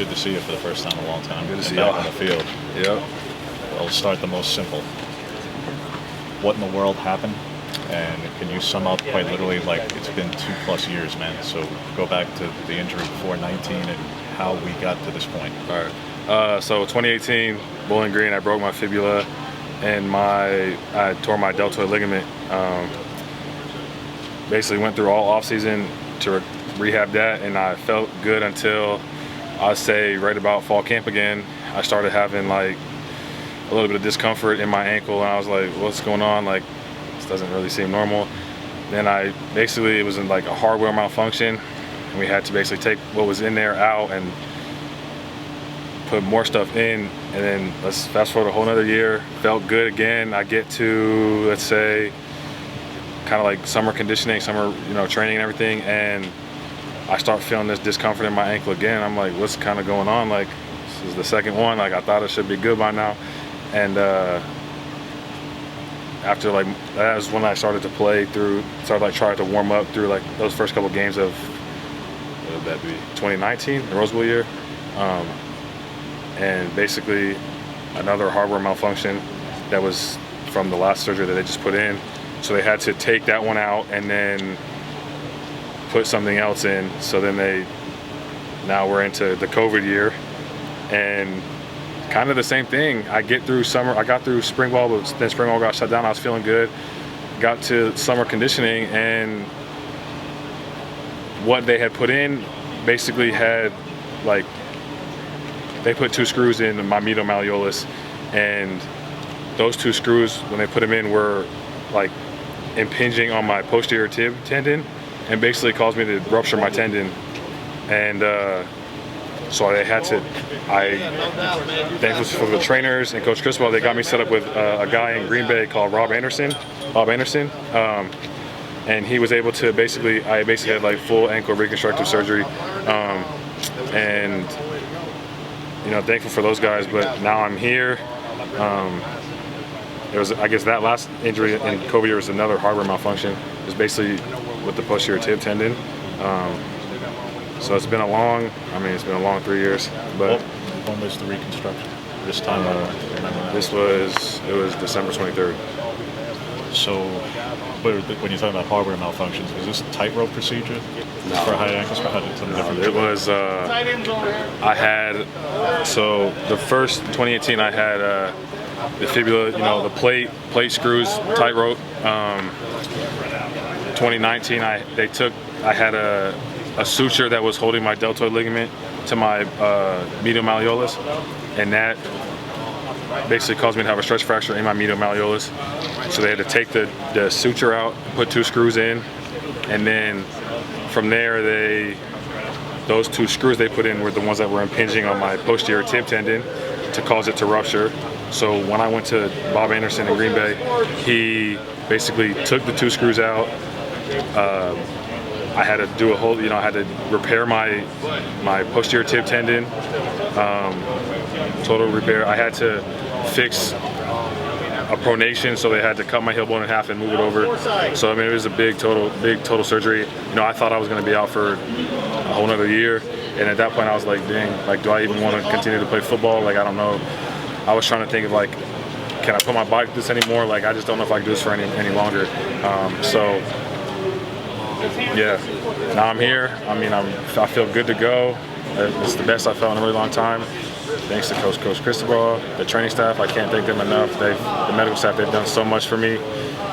Good to see you for the first time in a long time. Good to see back y'all on the field. Yep. I'll start the most simple. What in the world happened? And can you sum up quite literally, like, it's been 2+ years, man. So go back to the injury before 19 and how we got to this point. All right. So 2018, Bowling Green, I broke my fibula and I tore my deltoid ligament. Basically went through all off season to rehab that, and I felt good until I'd say right about fall camp again. I started having like a little bit of discomfort in my ankle, and I was like, what's going on? Like, this doesn't really seem normal. Then it was in like a hardware malfunction, and we had to basically take what was in there out and put more stuff in. And then let's fast forward a whole nother year, felt good again. I get to, let's say, kind of like summer conditioning, summer, training and everything, and I start feeling this discomfort in my ankle again. I'm like, what's kind of going on? Like, this is the second one. Like, I thought it should be good by now. And after like, that was when I started to try to warm up through like those first couple games of, what would that be, 2019, the Rose Bowl year. And basically another hardware malfunction that was from the last surgery that they just put in. So they had to take that one out and then put something else in. So then now we're into the COVID year, and kind of the same thing. I got through spring ball, but then spring ball got shut down. I was feeling good. Got to summer conditioning, and what they had put in basically had like, they put 2 screws in my medial malleolus, and those 2 screws, when they put them in, were like impinging on my posterior tib tendon, and basically caused me to rupture my tendon. And so thankfully for the trainers and Coach Cristobal, they got me set up with a guy in Green Bay called Bob Anderson. And he was able to I basically had like full ankle reconstructive surgery. And thankful for those guys, but now I'm here. I guess that last injury in COVID year was another hardware malfunction. It was basically with the posterior tib tendon. So it's been a long 3 years. But when was the reconstruction? This time, it was December 23rd. So when you're talking about hardware malfunctions, was this a tightrope procedure for high ankles? Or something different? It was, so the first 2018 I had the fibula, the plate screws, tightrope. 2019 I had a suture that was holding my deltoid ligament to my medial malleolus, and that basically caused me to have a stress fracture in my medial malleolus. So they had to take the suture out, put 2 screws in, and then from there those 2 screws they put in were the ones that were impinging on my posterior tib tendon to cause it to rupture. So when I went to Bob Anderson in Green Bay, he basically took the 2 screws out. I had to do I had to repair my posterior tib tendon, total repair. I had to fix a pronation, so they had to cut my heel bone in half and move it over. So it was a big total surgery. I thought I was going to be out for a whole nother year, and at that point I was like, dang, like, do I even want to continue to play football? Like, I don't know. I was trying to think of like, can I put my body through this anymore? Like, I just don't know if I can do this for any longer. So yeah, now I'm here. I feel good to go. It's the best I've felt in a really long time. Thanks to Coach Cristobal, the training staff. I can't thank them enough. The medical staff, they've done so much for me.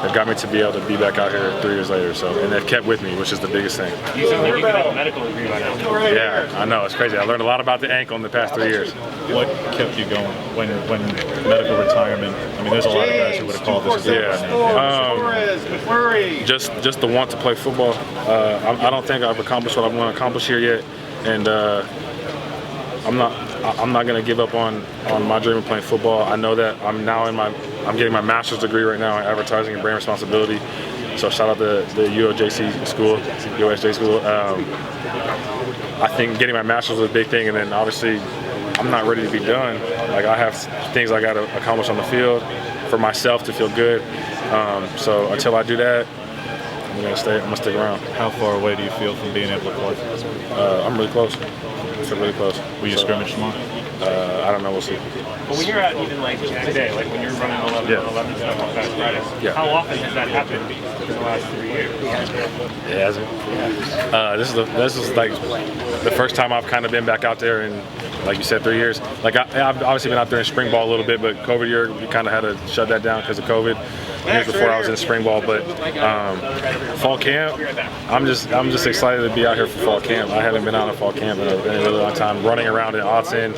They've got me to be able to be back out here 3 years later. And they've kept with me, which is the biggest thing. You sound like you got a medical degree by now. Yeah, I know, it's crazy. I learned a lot about the ankle in the past 3 years. What kept you going when medical retirement? There's a lot of guys who would have called this a just the want to play football. I don't think I've accomplished what I want to accomplish here yet, and I'm not going to give up on my dream of playing football. I know that I'm getting my master's degree right now in advertising and brand responsibility. So shout out to the USJ school. I think getting my master's was a big thing, and then obviously I'm not ready to be done. Like, I have things I got to accomplish on the field for myself to feel good. So until I do that, I'm gonna stick around. How far away do you feel from being able to play? I'm really close. So really close. Will you scrimmage tomorrow? I don't know. We'll see. But when you're out even like today, like when you're running 11 Yeah. on 11 stuff on fast Fridays, Yeah. how often has that happened in the last 3 years? It hasn't. This is like the first time I've kind of been back out there in, like you said, 3 years. Like I've obviously been out there in spring ball a little bit, but COVID year we kind of had to shut that down because of COVID. Years before I was in spring ball, but fall camp, I'm just excited to be out here for fall camp. I haven't been out in fall camp in a really long time, running around in Autzen,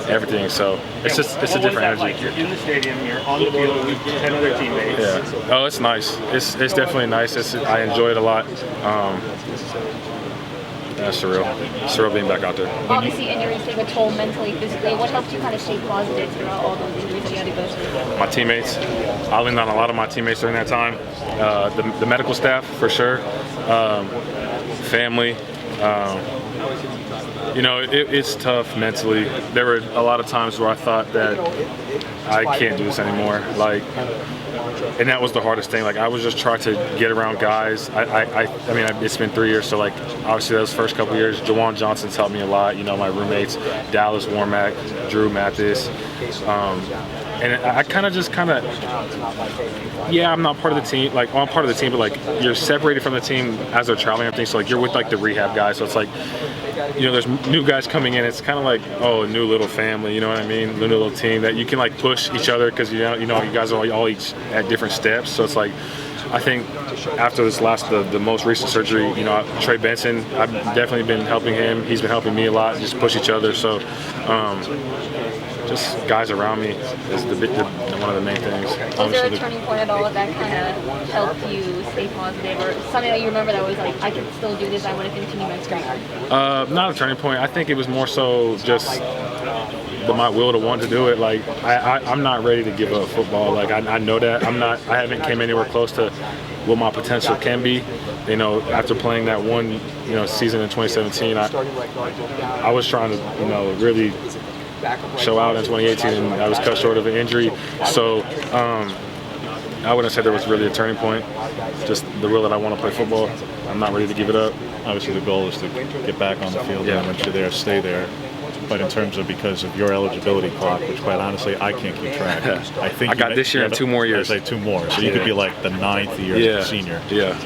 everything. So it's a different energy. You're in the stadium, you're on the field with 10 other teammates. Yeah. Oh, it's nice. It's definitely nice. I enjoy it a lot. That's surreal. Surreal being back out there. Obviously, injuries take a toll mentally, physically. What helped you kind of stay positive throughout all those injuries that you had to go through? My teammates. I leaned on a lot of my teammates during that time. The medical staff, for sure. Family. It's tough mentally. There were a lot of times where I thought that I can't do this anymore. And that was the hardest thing. Like I was just trying to get around guys. I mean, it's been 3 years, so like obviously those first couple years, Jawan Johnson's helped me a lot. My roommates, Dallas Warmack, Drew Mathis, and I I'm not part of the team. Like, well, I'm part of the team, but like you're separated from the team as they're traveling and everything. So like you're with like the rehab guys. So it's like, there's new guys coming in. It's kind of like, a new little family. You know what I mean? New little team that you can like push each other because you guys are all each at different steps. So it's like, I think after this the most recent surgery, Trey Benson, I've definitely been helping him. He's been helping me a lot. Just push each other. So. Just guys around me is one of the main things. Was there a turning point at all that kind of helped you stay positive, or something that you remember that was like, I can still do this, I want to continue my career? Not a turning point. I think it was more so just my will to want to do it. Like I'm not ready to give up football. Like I know that I haven't came anywhere close to what my potential can be. After playing that one season in 2017, I was trying to really show out in 2018, and I was cut short of an injury. So I wouldn't say there was really a turning point. Just the will that I want to play football. I'm not ready to give it up. Obviously, the goal is to get back on the field, and once you're there, stay there. But in terms of because of your eligibility clock, which quite honestly I can't keep track. I think I got this year and 2 more years. I say 2 more, so you could be like the 9th year as a senior. Yeah.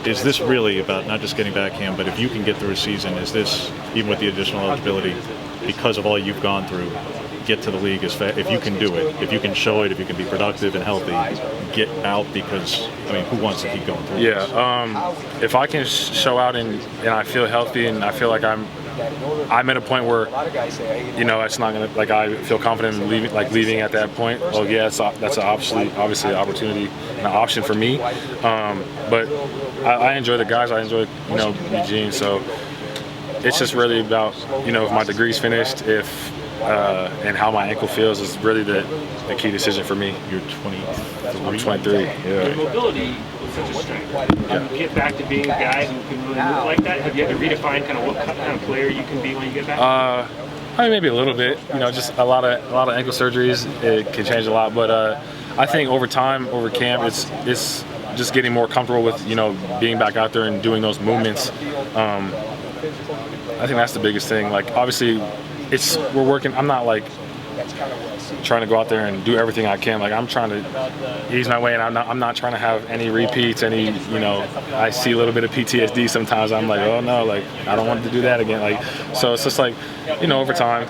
Is this really about not just getting back in, but if you can get through a season, is this, even with the additional eligibility, because of all you've gone through, get to the league as fast, if you can do it, if you can show it, if you can be productive and healthy, get out, because, who wants to keep going through this? If I can show out and I feel healthy and I feel like I'm at a point where, it's not gonna, like I feel confident in leaving at that point. Well, yeah, that's obviously an opportunity and an option for me. But I enjoy the guys. I enjoy, Eugene. So it's just really about, if my degree's finished, and how my ankle feels is really the key decision for me. You're 23. I'm 23. Yeah. Your mobility was such a strength. Get back to being a guy who can really move like that. Have you had to redefine kind of what kind of player you can be when you get back? Maybe a little bit. Just a lot of ankle surgeries. It can change a lot, but I think over time, over camp, it's just getting more comfortable with being back out there and doing those movements. I think that's the biggest thing. Like obviously, we're working. I'm not like trying to go out there and do everything I can. Like I'm trying to ease my way, and I'm not trying to have any repeats. I see a little bit of PTSD sometimes. I'm like, oh no, like I don't want to do that again. Like so, it's just like over time,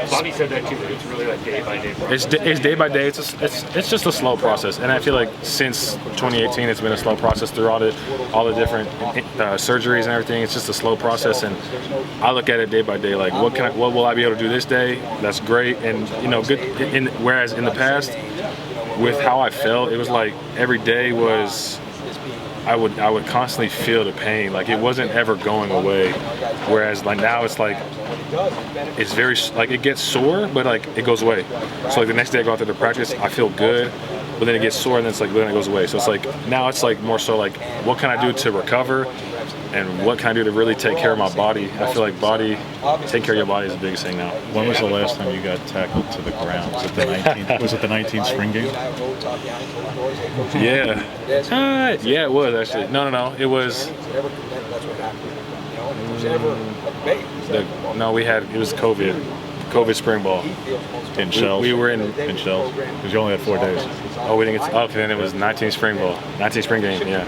Bobby said that too. It's really like day by day process. It's day by day. It's just a slow process, and I feel like since 2018, it's been a slow process through all the different surgeries and everything. It's just a slow process, and I look at it day by day. Like what will I be able to do this day? That's great, and good. Whereas in the past, with how I felt, it was like every day was. I would constantly feel the pain. Like it wasn't ever going away. Whereas like now it's like it's very like it gets sore, but like it goes away. So like the next day I go out there to practice, I feel good, but then it gets sore and then it goes away. So it's like now it's like more so like what can I do to recover, and what can I do to really take care of my body. I feel like taking care of your body is the biggest thing now. When was the last time you got tackled to the ground? Was it the 19th spring game? Yeah. Yeah, it was actually. No. It was No, it was COVID spring ball. In shells. We were in shells because you only had 4 days. Oh, we didn't get okay, then it was 19 spring ball. 19 spring game, yeah.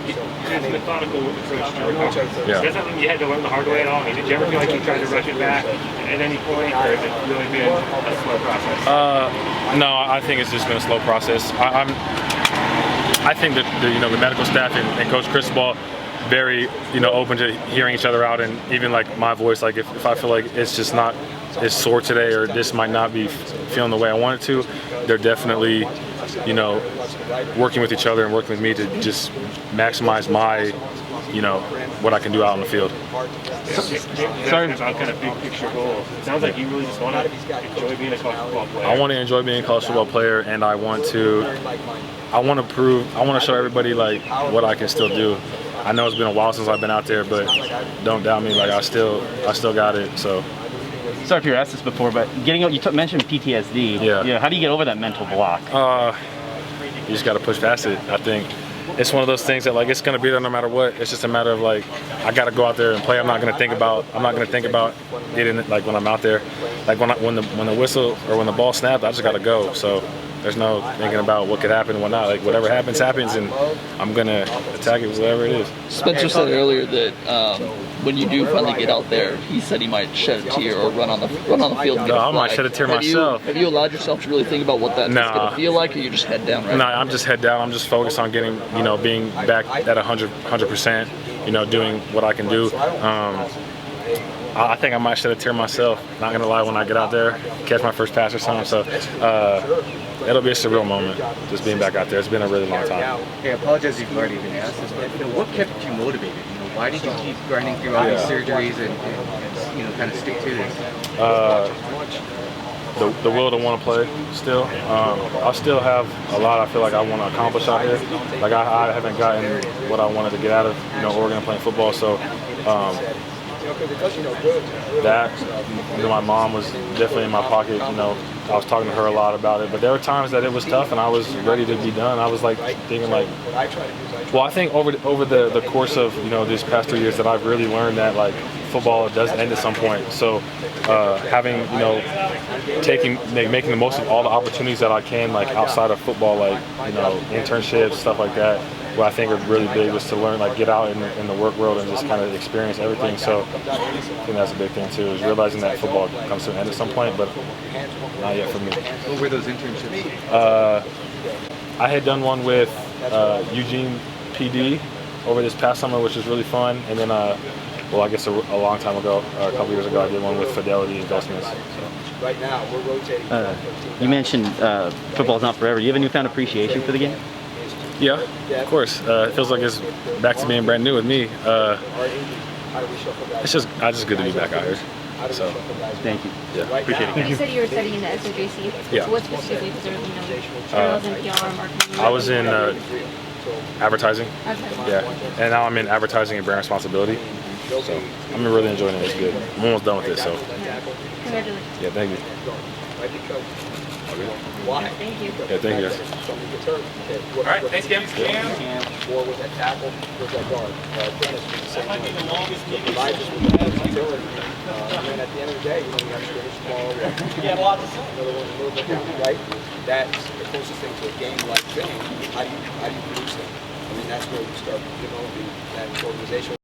It's methodical with the coach. Yeah. Is that something you had to learn the hard way at all? I mean, did you ever feel like you tried to rush it back at any point, or has it really been a slow process? No, I think it's just been a slow process. I think that the medical staff and Coach Cristobal very open to hearing each other out, and even like my voice, like if I feel like it's just not as sore today, or this might not be feeling the way I want it to, they're definitely working with each other and working with me to just maximize my what I can do out on the field. Sorry about kind of big picture goals. It sounds like you really just want to enjoy being a college football player. I want to enjoy being a college football player, and I want to show everybody like what I can still do. I know it's been a while since I've been out there, but don't doubt me. Like I still got it. So. Sorry if you were asked this before, but you mentioned PTSD. Yeah. How do you get over that mental block? You just got to push past it. I think it's one of those things that like it's gonna be there no matter what. It's just a matter of like I got to go out there and play. I'm not gonna think about getting it like when I'm out there. Like when the whistle or when the ball snapped, I just got to go. So there's no thinking about what could happen and what not. Like whatever happens, and I'm gonna attack it, whatever it is. Spencer said earlier that when you do finally get out there, he said he might shed a tear or run on the field and get a I might flag. sed a tear myself. Have you allowed yourself to really think about what that's going to feel like, or you just head down right No, now? I'm just head down. I'm just focused on getting, being back at 100%, doing what I can do. I think I might shed a tear myself. Not gonna lie, when I get out there, catch my first pass or something. So it'll be a surreal moment, just being back out there. It's been a really long time. Hey, I apologize if you've already been asked this, but what kept you motivated? Why did you keep grinding through all these surgeries and kind of stick to this? The will to want to play still. I still have a lot I feel like I want to accomplish out here. Like I haven't gotten what I wanted to get out of Oregon playing football. So that my mom was definitely in my pocket. I was talking to her a lot about it, but there were times that it was tough and I was ready to be done. I was like thinking like, well, I think over the course of these past 3 years that I've really learned that like football does end at some point. So having making the most of all the opportunities that I can like outside of football, like internships, stuff like that. What I think are really big was to learn, like, get out in the work world and just kind of experience everything. So I think that's a big thing too, is realizing that football comes to an end at some point, but not yet for me. What were those internships? I had done one with Eugene PD over this past summer, which was really fun, and then I guess a long time ago, or a couple years ago, I did one with Fidelity Investments. So. Right now, we're rotating. You mentioned football's not forever. Do you have a newfound appreciation for the game? Yeah, of course. It feels like it's back to being brand new with me. It's just good to be back out here. So, thank you. Yeah, appreciate it. You said you were studying the SOJC. Yeah. What specifically? Because there's in PR, marketing. I was in advertising. Okay. Yeah, and now I'm in advertising and brand responsibility. So I'm really enjoying it. It's good. I'm almost done with it. So. Congratulations. Yeah, thank you. Why? Thank you. Yeah, thank you guys. All right, thanks, Cam. Or was that tackle, was that guard? Dennis was the same way. Provides us with that utility. And then at the end of the day, you have to finish the ball. Another one a little bit down, right? That's the closest thing to a game-like thing. How do you produce that? I mean, that's where you start developing that organization.